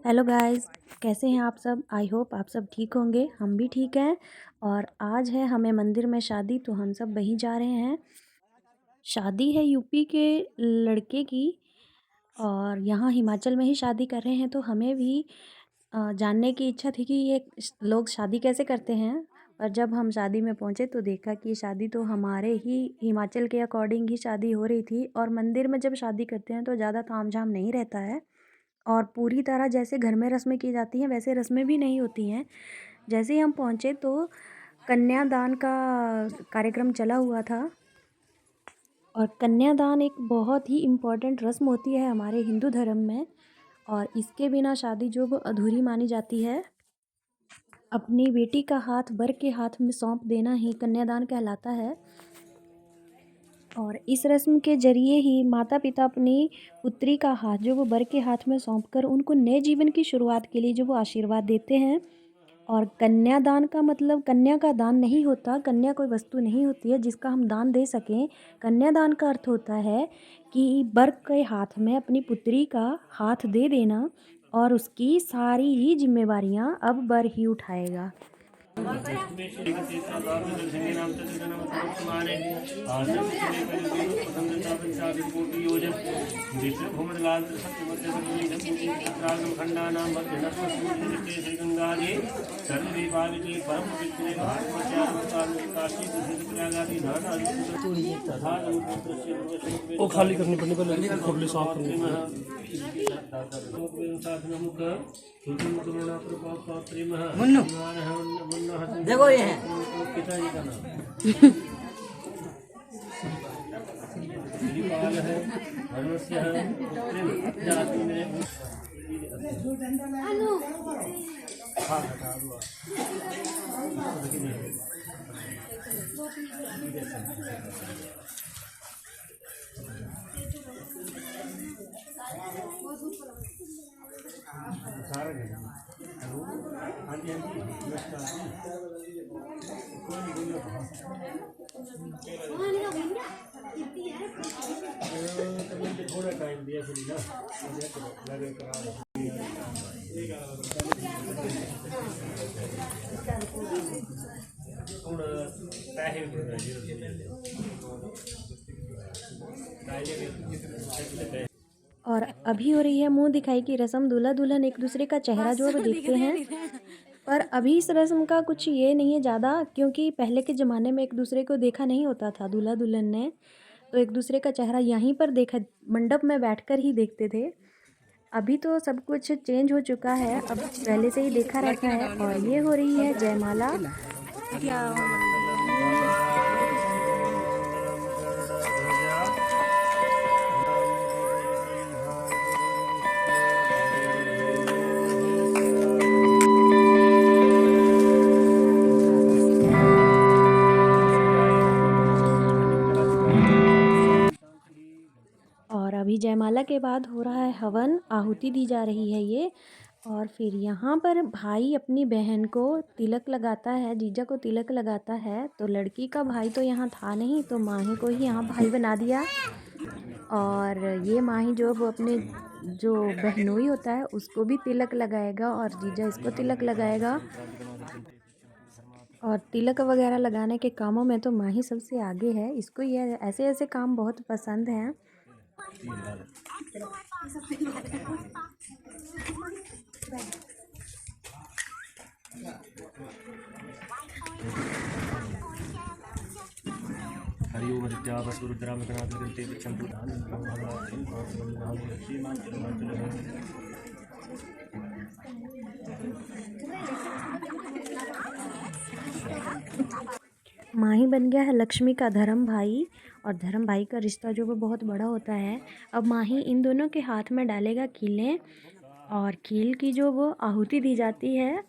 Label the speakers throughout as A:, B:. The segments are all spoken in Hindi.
A: हेलो गाइस, कैसे हैं आप सब। आई होप आप सब ठीक होंगे। हम भी ठीक हैं। और आज है हमें मंदिर में शादी, तो हम सब वहीं जा रहे हैं। शादी है यूपी के लड़के की, और यहाँ हिमाचल में ही शादी कर रहे हैं। तो हमें भी जानने की इच्छा थी कि ये लोग शादी कैसे करते हैं। और जब हम शादी में पहुँचे तो देखा कि शादी तो हमारे ही हिमाचल के अकॉर्डिंग ही शादी हो रही थी। और मंदिर में जब शादी करते हैं तो ज़्यादा तामझाम नहीं रहता है, और पूरी तरह जैसे घर में रस्में की जाती हैं वैसे रस्में भी नहीं होती हैं। जैसे ही हम पहुँचे तो कन्यादान का कार्यक्रम चला हुआ था। और कन्यादान एक बहुत ही इम्पॉर्टेंट रस्म होती है हमारे हिंदू धर्म में, और इसके बिना शादी जो वो अधूरी मानी जाती है। अपनी बेटी का हाथ वर के हाथ में सौंप देना ही कन्यादान कहलाता है। और इस रस्म के ज़रिए ही माता-पिता अपनी पुत्री का हाथ जो वो वर के हाथ में सौंप कर उनको नए जीवन की शुरुआत के लिए जो वो आशीर्वाद देते हैं। और कन्यादान का मतलब कन्या का दान नहीं होता, कन्या कोई वस्तु नहीं होती है जिसका हम दान दे सकें। कन्यादान का अर्थ होता है कि वर के हाथ में अपनी पुत्री का हाथ दे देना, और उसकी सारी ही ज़िम्मेवारियाँ अब वर ही उठाएगा।
B: वो खाली करनी पड़नी पहले, खुरली साफ करनी
C: मुन्नू देखो ये है
B: पिताजी का नाम है धर्मस्य जाति में थोड़ा टाइम दिया फिर ना लगे करा पैसे
A: और अभी हो रही है मुंह दिखाई की रस्म। दूल्हा दुल्हन एक दूसरे का चेहरा जो है वो देखते हैं। पर अभी इस रस्म का कुछ ये नहीं है ज़्यादा, क्योंकि पहले के ज़माने में एक दूसरे को देखा नहीं होता था दूल्हा दुल्हन ने। तो एक दूसरे का चेहरा यहीं पर देखा, मंडप में बैठकर ही देखते थे। अभी तो सब कुछ चेंज हो चुका है, अब पहले से ही देखा रहता है। और ये हो रही है जयमाला। और अभी जयमाला के बाद हो रहा है हवन, आहुति दी जा रही है ये। और फिर यहाँ पर भाई अपनी बहन को तिलक लगाता है, जीजा को तिलक लगाता है। तो लड़की का भाई तो यहाँ था नहीं, तो माही को ही यहाँ भाई बना दिया। और ये माही जो वो अपने जो बहनोई होता है उसको भी तिलक लगाएगा, और जीजा इसको तिलक लगाएगा। और तिलक वगैरह लगाने के कामों में तो माही सबसे आगे है, इसको ये ऐसे ऐसे काम बहुत पसंद हैं।
B: हरि ओम विद्या वसुरुद्राम गणाधिपति गणते विचंतु दान
A: माही बन गया है लक्ष्मी का धर्म भाई, और धर्म भाई का रिश्ता जो वो बहुत बड़ा होता है। अब माही इन दोनों के हाथ में डालेगा कीलें, और कील की जो वो आहुति दी जाती है।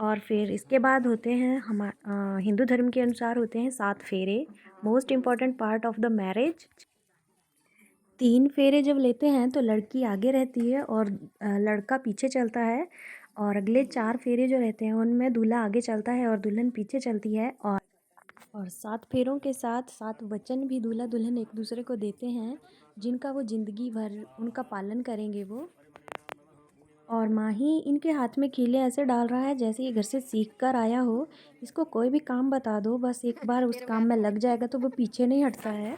A: और फिर इसके बाद होते हैं हिंदू धर्म के अनुसार होते हैं 7 फेरे, most important part of the marriage. 3 फेरे जब लेते हैं तो लड़की आगे रहती है और लड़का पीछे चलता है। और अगले 4 फेरे जो रहते हैं उनमें दूल्हा आगे चलता है और दुल्हन पीछे चलती है। और 7 फेरों के साथ 7 वचन भी दूल्हा दुल्हन एक दूसरे को देते हैं, जिनका वो ज़िंदगी भर उनका पालन करेंगे वो। और माही इनके हाथ में खीले ऐसे डाल रहा है जैसे ये घर से सीख कर आया हो। इसको कोई भी काम बता दो, बस एक बार उस काम में लग जाएगा तो वो पीछे नहीं हटता है।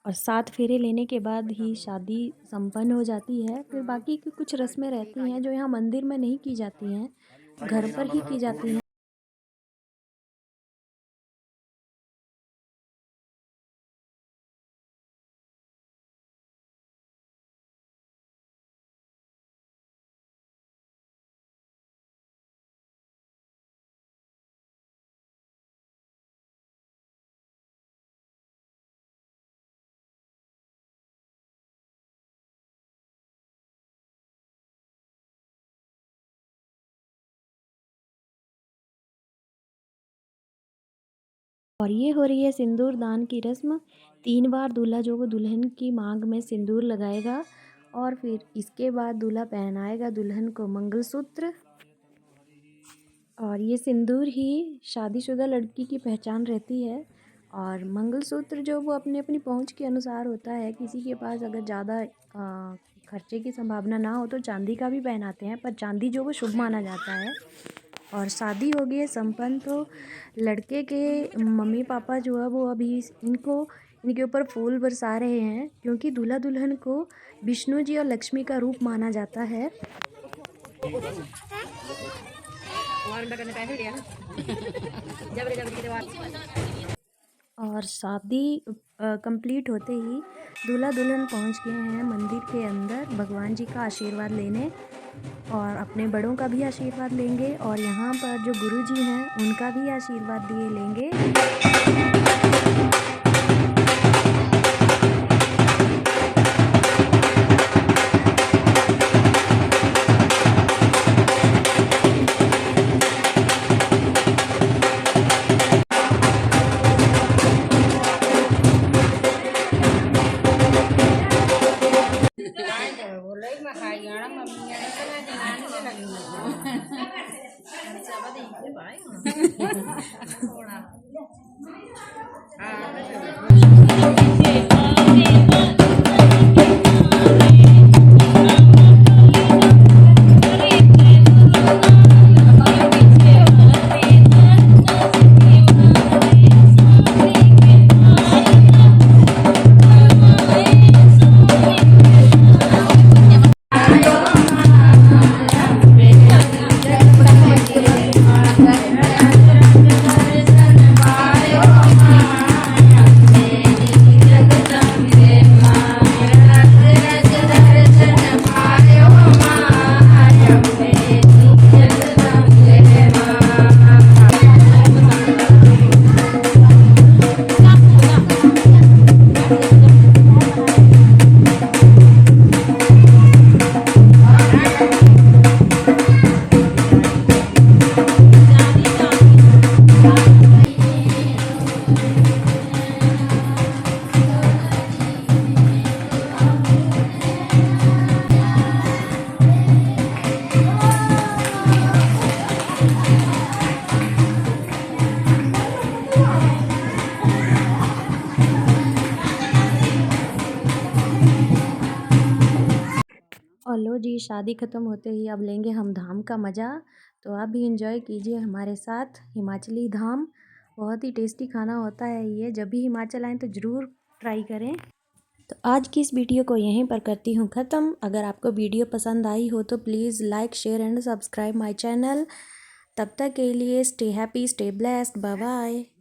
A: और 7 फेरे लेने के बाद ही शादी संपन्न हो जाती है। फिर बाकी की कुछ रस्में रहती हैं जो यहाँ मंदिर में नहीं की जाती हैं, घर पर ही की जाती हैं। और ये हो रही है सिंदूर दान की रस्म। 3 बार दूल्हा जो वो दुल्हन की मांग में सिंदूर लगाएगा और फिर इसके बाद दूल्हा पहनाएगा दुल्हन को मंगलसूत्र। और ये सिंदूर ही शादीशुदा लड़की की पहचान रहती है। और मंगलसूत्र जो वो अपनी अपनी पहुंच के अनुसार होता है। किसी के पास अगर ज़्यादा खर्चे की संभावना ना हो तो चांदी का भी पहनाते हैं, पर चांदी जो वो शुभ माना जाता है। और शादी हो गई है संपन्न, तो लड़के के मम्मी पापा जो है वो अभी इनके ऊपर फूल बरसा रहे हैं, क्योंकि दूल्हा दुल्हन को विष्णु जी और लक्ष्मी का रूप माना जाता है। और शादी कंप्लीट होते ही दूल्हा दुल्हन पहुंच गए हैं मंदिर के अंदर भगवान जी का आशीर्वाद लेने, और अपने बड़ों का भी आशीर्वाद लेंगे और यहाँ पर जो गुरुजी हैं उनका भी आशीर्वाद लिए लेंगे। और लो जी, शादी ख़त्म होते ही अब लेंगे हम धाम का मज़ा। तो आप भी एंजॉय कीजिए हमारे साथ हिमाचली धाम। बहुत ही टेस्टी खाना होता है ये, जब भी हिमाचल आएँ तो ज़रूर ट्राई करें। तो आज की इस वीडियो को यहीं पर करती हूँ ख़त्म। अगर आपको वीडियो पसंद आई हो तो please like share and subscribe my channel. तब तक के लिए stay happy, stay blessed, bye bye.